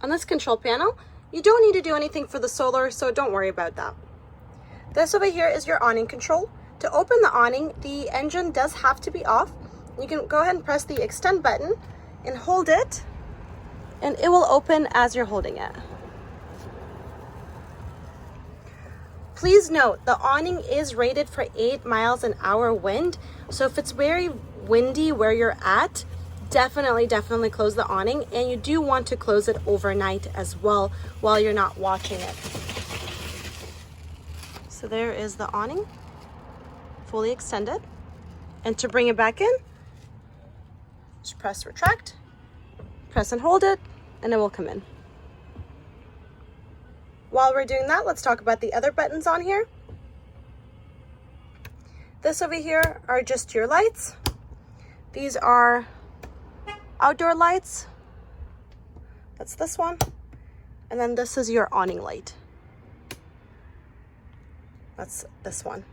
On this control panel, you don't need to do anything for the solar, so don't worry about that. This over here is your awning control. To open the awning, the engine does have to be off. You can go ahead and press the extend button and hold it, and it will open as you're holding it. Please note, the awning is rated for 8 miles an hour wind. So if it's very windy where you're at, definitely close the awning. And you do want to close it overnight as well while you're not watching it. So there is the awning, fully extended. And to bring it back in, just press retract, press and hold it, and it will come in. While we're doing that, let's talk about the other buttons on here. This over here are just your lights. These are outdoor lights. That's this one. And then this is your awning light. That's this one.